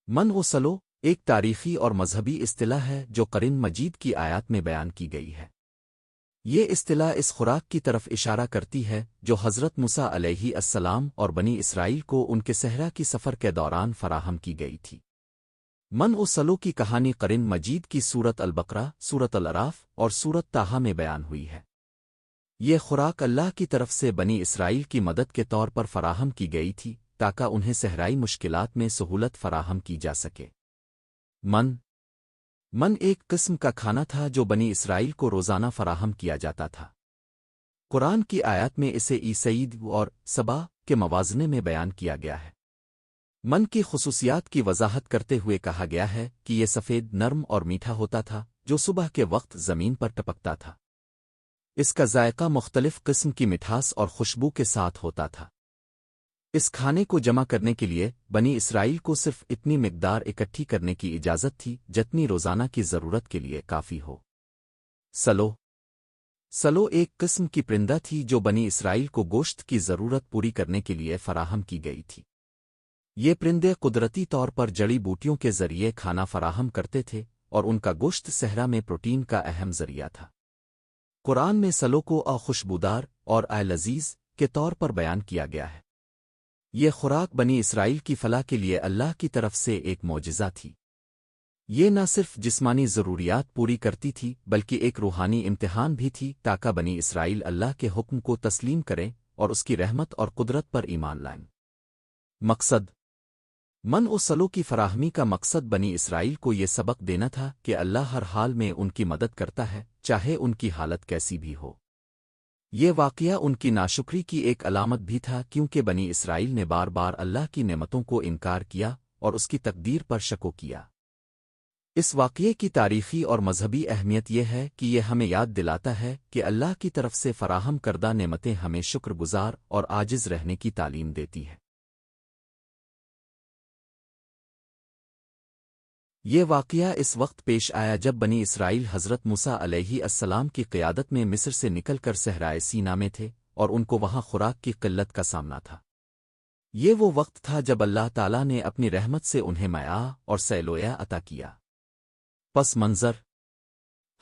من و سلو ایک تاریخی اور مذہبی اصطلاح ہے جو قرآن مجید کی آیات میں بیان کی گئی ہے۔ یہ اصطلاح اس خوراک کی طرف اشارہ کرتی ہے جو حضرت موسیٰ علیہ السلام اور بنی اسرائیل کو ان کے صحرا کی سفر کے دوران فراہم کی گئی تھی۔ من و سلو کی کہانی قرآن مجید کی سورت البقرہ، سورت الاعراف اور سورت طٰہٰ میں بیان ہوئی ہے۔ یہ خوراک اللہ کی طرف سے بنی اسرائیل کی مدد کے طور پر فراہم کی گئی تھی تاکہ انہیں صحرائی مشکلات میں سہولت فراہم کی جا سکے۔ من ایک قسم کا کھانا تھا جو بنی اسرائیل کو روزانہ فراہم کیا جاتا تھا۔ قرآن کی آیات میں اسے عیسید اور سبا کے موازنے میں بیان کیا گیا ہے۔ من کی خصوصیات کی وضاحت کرتے ہوئے کہا گیا ہے کہ یہ سفید، نرم اور میٹھا ہوتا تھا جو صبح کے وقت زمین پر ٹپکتا تھا۔ اس کا ذائقہ مختلف قسم کی مٹھاس اور خوشبو کے ساتھ ہوتا تھا۔ اس کھانے کو جمع کرنے کے لیے بنی اسرائیل کو صرف اتنی مقدار اکٹھی کرنے کی اجازت تھی جتنی روزانہ کی ضرورت کے لیے کافی ہو۔ سلو ایک قسم کی پرندہ تھی جو بنی اسرائیل کو گوشت کی ضرورت پوری کرنے کے لیے فراہم کی گئی تھی۔ یہ پرندے قدرتی طور پر جڑی بوٹیوں کے ذریعے کھانا فراہم کرتے تھے اور ان کا گوشت صحرا میں پروٹین کا اہم ذریعہ تھا۔ قرآن میں سلو کو خوشبودار اور لذیذ کے طور پر بیان کیا گیا ہے۔ یہ خوراک بنی اسرائیل کی فلاح کے لیے اللہ کی طرف سے ایک معجزہ تھی۔ یہ نہ صرف جسمانی ضروریات پوری کرتی تھی بلکہ ایک روحانی امتحان بھی تھی تاکہ بنی اسرائیل اللہ کے حکم کو تسلیم کریں اور اس کی رحمت اور قدرت پر ایمان لائیں۔ مقصد من و سلو کی فراہمی کا مقصد بنی اسرائیل کو یہ سبق دینا تھا کہ اللہ ہر حال میں ان کی مدد کرتا ہے، چاہے ان کی حالت کیسی بھی ہو۔ یہ واقعہ ان کی ناشکری کی ایک علامت بھی تھا کیونکہ بنی اسرائیل نے بار بار اللہ کی نعمتوں کو انکار کیا اور اس کی تقدیر پر شک کیا۔ اس واقعے کی تاریخی اور مذہبی اہمیت یہ ہے کہ یہ ہمیں یاد دلاتا ہے کہ اللہ کی طرف سے فراہم کردہ نعمتیں ہمیں شکر گزار اور عاجز رہنے کی تعلیم دیتی ہیں۔ یہ واقعہ اس وقت پیش آیا جب بنی اسرائیل حضرت موسیٰ علیہ السلام کی قیادت میں مصر سے نکل کر صحرائے سینا میں تھے اور ان کو وہاں خوراک کی قلت کا سامنا تھا۔ یہ وہ وقت تھا جب اللہ تعالیٰ نے اپنی رحمت سے انہیں میعہ اور سیلویا عطا کیا۔ پس منظر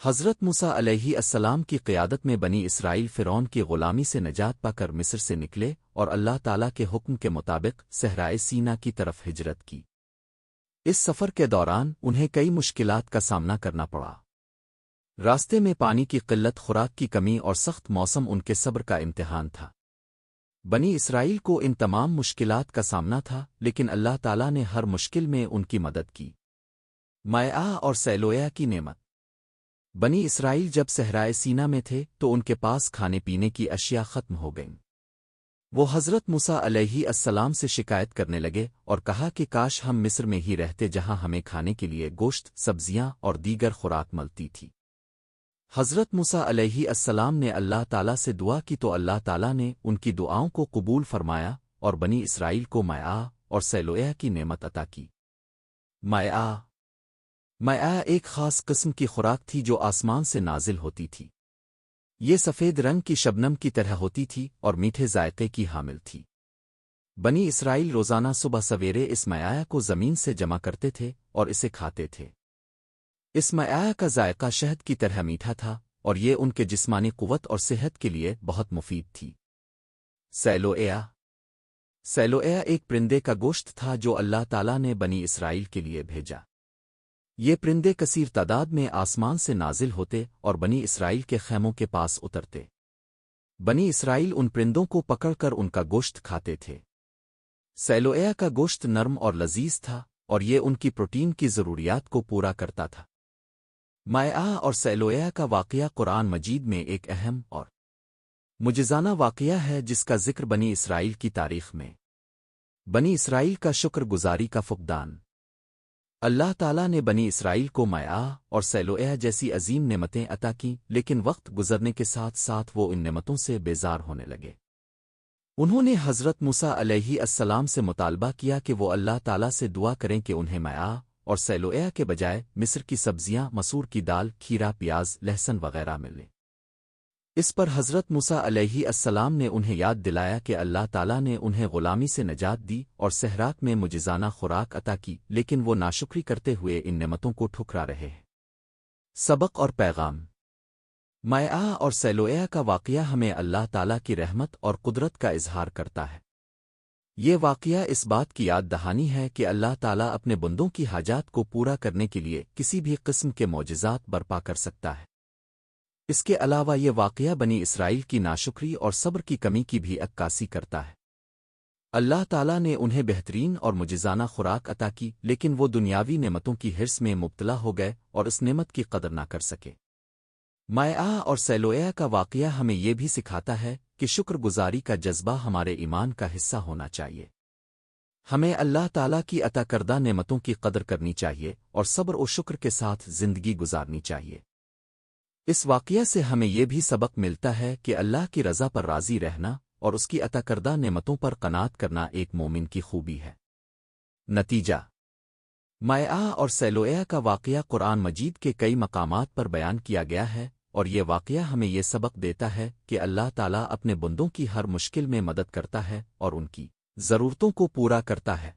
حضرت موسیٰ علیہ السلام کی قیادت میں بنی اسرائیل فرعون کی غلامی سے نجات پا کر مصر سے نکلے اور اللہ تعالیٰ کے حکم کے مطابق صحرائے سینا کی طرف ہجرت کی۔ اس سفر کے دوران انہیں کئی مشکلات کا سامنا کرنا پڑا۔ راستے میں پانی کی قلت، خوراک کی کمی اور سخت موسم ان کے صبر کا امتحان تھا۔ بنی اسرائیل کو ان تمام مشکلات کا سامنا تھا لیکن اللہ تعالیٰ نے ہر مشکل میں ان کی مدد کی۔ میعہ اور سیلویا کی نعمت بنی اسرائیل جب صحرائے سینا میں تھے تو ان کے پاس کھانے پینے کی اشیاء ختم ہو گئیں۔ وہ حضرت موسیٰ علیہ السلام سے شکایت کرنے لگے اور کہا کہ کاش ہم مصر میں ہی رہتے جہاں ہمیں کھانے کے لیے گوشت، سبزیاں اور دیگر خوراک ملتی تھی۔ حضرت موسیٰ علیہ السلام نے اللہ تعالیٰ سے دعا کی تو اللہ تعالیٰ نے ان کی دعاؤں کو قبول فرمایا اور بنی اسرائیل کو میعہ اور سیلویا کی نعمت عطا کی۔ میعہ ایک خاص قسم کی خوراک تھی جو آسمان سے نازل ہوتی تھی۔ یہ سفید رنگ کی شبنم کی طرح ہوتی تھی اور میٹھے ذائقے کی حامل تھی۔ بنی اسرائیل روزانہ صبح سویرے اس میعہ کو زمین سے جمع کرتے تھے اور اسے کھاتے تھے۔ اس میعہ کا ذائقہ شہد کی طرح میٹھا تھا اور یہ ان کے جسمانی قوت اور صحت کے لیے بہت مفید تھی۔ سیلویا ایک پرندے کا گوشت تھا جو اللہ تعالیٰ نے بنی اسرائیل کے لیے بھیجا۔ یہ پرندے کثیر تعداد میں آسمان سے نازل ہوتے اور بنی اسرائیل کے خیموں کے پاس اترتے۔ بنی اسرائیل ان پرندوں کو پکڑ کر ان کا گوشت کھاتے تھے۔ سیلویا کا گوشت نرم اور لذیذ تھا اور یہ ان کی پروٹین کی ضروریات کو پورا کرتا تھا۔ میعہ اور سیلویا کا واقعہ قرآن مجید میں ایک اہم اور معجزانہ واقعہ ہے جس کا ذکر بنی اسرائیل کی تاریخ میں بنی اسرائیل کا شکر گزاری کا فقدان۔ اللہ تعالیٰ نے بنی اسرائیل کو میعہ اور سیلویا جیسی عظیم نعمتیں عطا کیں لیکن وقت گزرنے کے ساتھ ساتھ وہ ان نعمتوں سے بیزار ہونے لگے۔ انہوں نے حضرت موسیٰ علیہ السلام سے مطالبہ کیا کہ وہ اللہ تعالیٰ سے دعا کریں کہ انہیں میعہ اور سیلویا کے بجائے مصر کی سبزیاں، مسور کی دال، کھیرا، پیاز، لہسن وغیرہ ملیں۔ اس پر حضرت موسیٰ علیہ السلام نے انہیں یاد دلایا کہ اللہ تعالیٰ نے انہیں غلامی سے نجات دی اور صحراء میں معجزانہ خوراک عطا کی، لیکن وہ ناشکری کرتے ہوئے ان نعمتوں کو ٹھکرا رہے ہیں۔ سبق اور پیغام۔ مائعہ اور سیلویا کا واقعہ ہمیں اللہ تعالیٰ کی رحمت اور قدرت کا اظہار کرتا ہے۔ یہ واقعہ اس بات کی یاد دہانی ہے کہ اللہ تعالیٰ اپنے بندوں کی حاجات کو پورا کرنے کے لیے کسی بھی قسم کے معجزات برپا کر سکتا ہے۔ اس کے علاوہ یہ واقعہ بنی اسرائیل کی ناشکری اور صبر کی کمی کی بھی عکاسی کرتا ہے۔ اللہ تعالیٰ نے انہیں بہترین اور معجزانہ خوراک عطا کی، لیکن وہ دنیاوی نعمتوں کی حرص میں مبتلا ہو گئے اور اس نعمت کی قدر نہ کر سکے۔ مائعہ اور سیلویا کا واقعہ ہمیں یہ بھی سکھاتا ہے کہ شکر گزاری کا جذبہ ہمارے ایمان کا حصہ ہونا چاہیے۔ ہمیں اللہ تعالیٰ کی عطا کردہ نعمتوں کی قدر کرنی چاہیے اور صبر و شکر کے ساتھ زندگی گزارنی چاہیے۔ اس واقعہ سے ہمیں یہ بھی سبق ملتا ہے کہ اللہ کی رضا پر راضی رہنا اور اس کی عطا کردہ نعمتوں پر قناعت کرنا ایک مومن کی خوبی ہے۔ نتیجہ۔ مائعہ اور سیلویا کا واقعہ قرآن مجید کے کئی مقامات پر بیان کیا گیا ہے، اور یہ واقعہ ہمیں یہ سبق دیتا ہے کہ اللہ تعالیٰ اپنے بندوں کی ہر مشکل میں مدد کرتا ہے اور ان کی ضرورتوں کو پورا کرتا ہے۔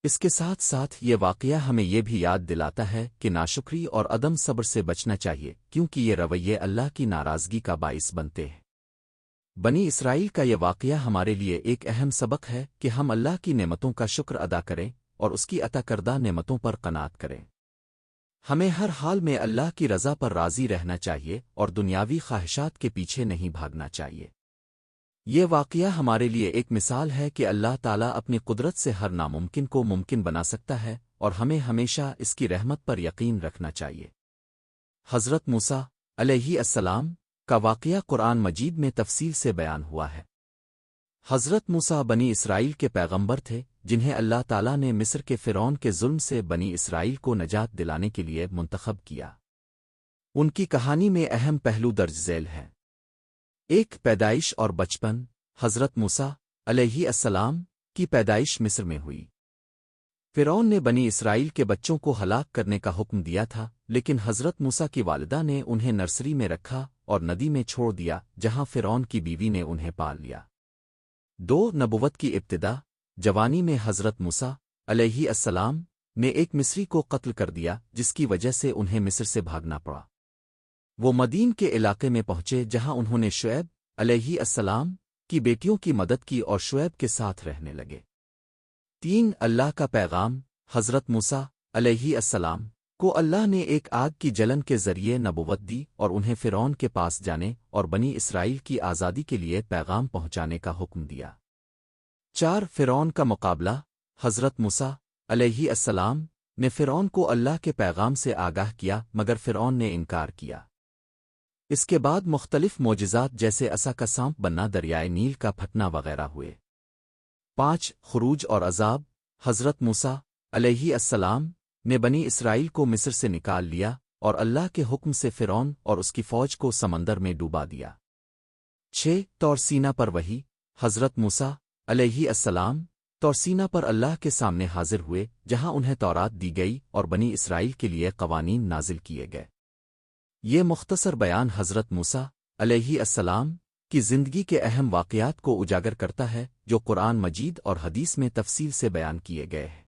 اس کے ساتھ ساتھ یہ واقعہ ہمیں یہ بھی یاد دلاتا ہے کہ ناشکری اور عدم صبر سے بچنا چاہیے، کیونکہ یہ رویے اللہ کی ناراضگی کا باعث بنتے ہیں۔ بنی اسرائیل کا یہ واقعہ ہمارے لیے ایک اہم سبق ہے کہ ہم اللہ کی نعمتوں کا شکر ادا کریں اور اس کی عطا کردہ نعمتوں پر قناعت کریں۔ ہمیں ہر حال میں اللہ کی رضا پر راضی رہنا چاہیے اور دنیاوی خواہشات کے پیچھے نہیں بھاگنا چاہیے۔ یہ واقعہ ہمارے لیے ایک مثال ہے کہ اللہ تعالیٰ اپنی قدرت سے ہر ناممکن کو ممکن بنا سکتا ہے، اور ہمیں ہمیشہ اس کی رحمت پر یقین رکھنا چاہیے۔ حضرت موسیٰ علیہ السلام کا واقعہ قرآن مجید میں تفصیل سے بیان ہوا ہے۔ حضرت موسیٰ بنی اسرائیل کے پیغمبر تھے، جنہیں اللہ تعالیٰ نے مصر کے فرعون کے ظلم سے بنی اسرائیل کو نجات دلانے کے لیے منتخب کیا۔ ان کی کہانی میں اہم پہلو درج ذیل ہے۔ ایک، پیدائش اور بچپن۔ حضرت موسیٰ علیہ السلام کی پیدائش مصر میں ہوئی۔ فرعون نے بنی اسرائیل کے بچوں کو ہلاک کرنے کا حکم دیا تھا، لیکن حضرت موسیٰ کی والدہ نے انہیں نرسری میں رکھا اور ندی میں چھوڑ دیا، جہاں فرعون کی بیوی نے انہیں پال لیا۔ دو، نبوت کی ابتدا۔ جوانی میں حضرت موسیٰ علیہ السلام نے ایک مصری کو قتل کر دیا، جس کی وجہ سے انہیں مصر سے بھاگنا پڑا۔ وہ مدین کے علاقے میں پہنچے، جہاں انہوں نے شعیب علیہ السلام کی بیٹیوں کی مدد کی اور شعیب کے ساتھ رہنے لگے۔ تین، اللہ کا پیغام۔ حضرت موسیٰ علیہ السلام کو اللہ نے ایک آگ کی جلن کے ذریعے نبوت دی اور انہیں فرعون کے پاس جانے اور بنی اسرائیل کی آزادی کے لیے پیغام پہنچانے کا حکم دیا۔ چار، فرعون کا مقابلہ۔ حضرت موسیٰ علیہ السلام نے فرعون کو اللہ کے پیغام سے آگاہ کیا، مگر فرعون نے انکار کیا۔ اس کے بعد مختلف معجزات جیسے عصا کا سانپ بننا، دریائے نیل کا پھٹنا وغیرہ ہوئے۔ پانچ، خروج اور عذاب۔ حضرت موسیٰ علیہ السلام نے بنی اسرائیل کو مصر سے نکال لیا اور اللہ کے حکم سے فرعون اور اس کی فوج کو سمندر میں ڈوبا دیا۔ چھ، طور سینا پر وحی۔ حضرت موسیٰ علیہ السلام طور سینا پر اللہ کے سامنے حاضر ہوئے، جہاں انہیں تورات دی گئی اور بنی اسرائیل کے لیے قوانین نازل کیے گئے۔ یہ مختصر بیان حضرت موسیٰ علیہ السلام کی زندگی کے اہم واقعات کو اجاگر کرتا ہے، جو قرآن مجید اور حدیث میں تفصیل سے بیان کیے گئے ہیں۔